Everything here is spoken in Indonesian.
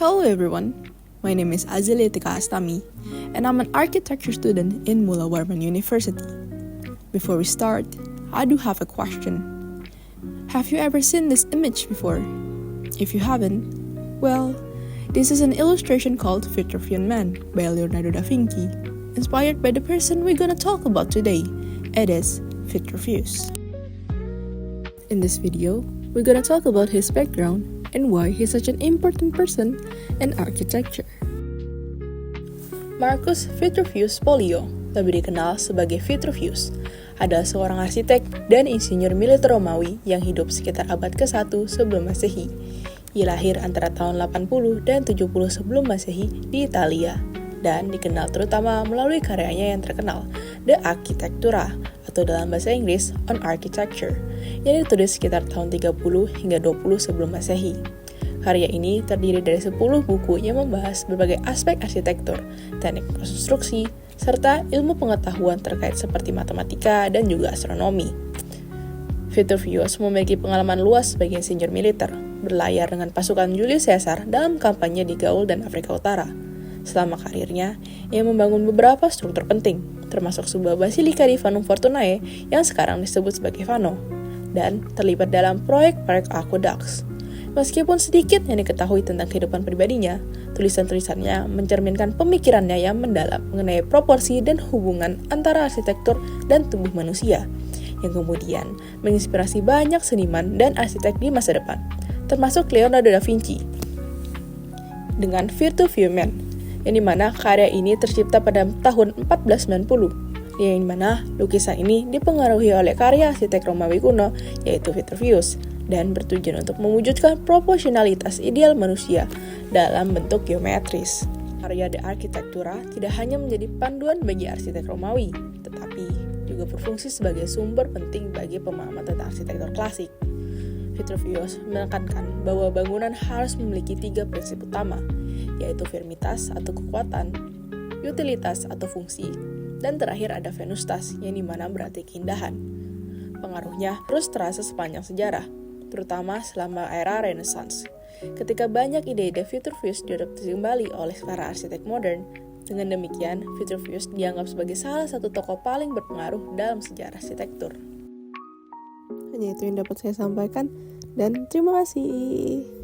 Hello everyone, my name is Azelia Tika Astami, and I'm an architecture student in Mula Warman University. Before we start, I do have a question. Have you ever seen this image before? If you haven't, well, this is an illustration called Vitruvian Man by Leonardo da Vinci, inspired by the person we're gonna talk about today. It is Vitruvius. In this video, we're gonna talk about his background and why he's such an important person in architecture. Marcus Vitruvius Pollio, lebih dikenal sebagai Vitruvius, adalah seorang arsitek dan insinyur militer Romawi yang hidup sekitar abad ke-1 sebelum Masehi. Ia lahir antara tahun 80 dan 70 sebelum Masehi di Italia dan dikenal terutama melalui karyanya yang terkenal, The Architectura, atau dalam bahasa Inggris On Architecture, yang ditulis sekitar tahun 30 hingga 20 sebelum Masehi. Karya ini terdiri dari 10 buku yang membahas berbagai aspek arsitektur, teknik konstruksi, serta ilmu pengetahuan terkait seperti matematika dan juga astronomi. Vitruvius memiliki pengalaman luas sebagai insinyur militer, berlayar dengan pasukan Julius Caesar dalam kampanye di Gaul dan Afrika Utara. Selama karirnya, ia membangun beberapa struktur penting, termasuk sebuah basilika di Fano Fortunae yang sekarang disebut sebagai Fano, dan terlibat dalam proyek-proyek aqueducts. Meskipun sedikit yang diketahui tentang kehidupan pribadinya, tulisan-tulisannya mencerminkan pemikirannya yang mendalam mengenai proporsi dan hubungan antara arsitektur dan tubuh manusia, yang kemudian menginspirasi banyak seniman dan arsitek di masa depan, termasuk Leonardo da Vinci. Dengan Vitruvian Man, yang dimana karya ini tercipta pada tahun 1490, yang dimana lukisan ini dipengaruhi oleh karya arsitek Romawi kuno, yaitu Vitruvius, dan bertujuan untuk mewujudkan proporsionalitas ideal manusia dalam bentuk geometris. Karya The Architectura tidak hanya menjadi panduan bagi arsitek Romawi, tetapi juga berfungsi sebagai sumber penting bagi pemahaman tentang arsitektur klasik. Vitruvius menekankan bahwa bangunan harus memiliki 3 prinsip utama, yaitu firmitas atau kekuatan, utilitas atau fungsi, dan terakhir ada venustas yang dimana berarti keindahan. Pengaruhnya terus terasa sepanjang sejarah, terutama selama era Renaissance, ketika banyak ide-ide Vitruvius diadopsi kembali oleh para arsitek modern. Dengan demikian, Vitruvius dianggap sebagai salah satu tokoh paling berpengaruh dalam sejarah arsitektur. Hanya itu yang dapat saya sampaikan, dan terima kasih.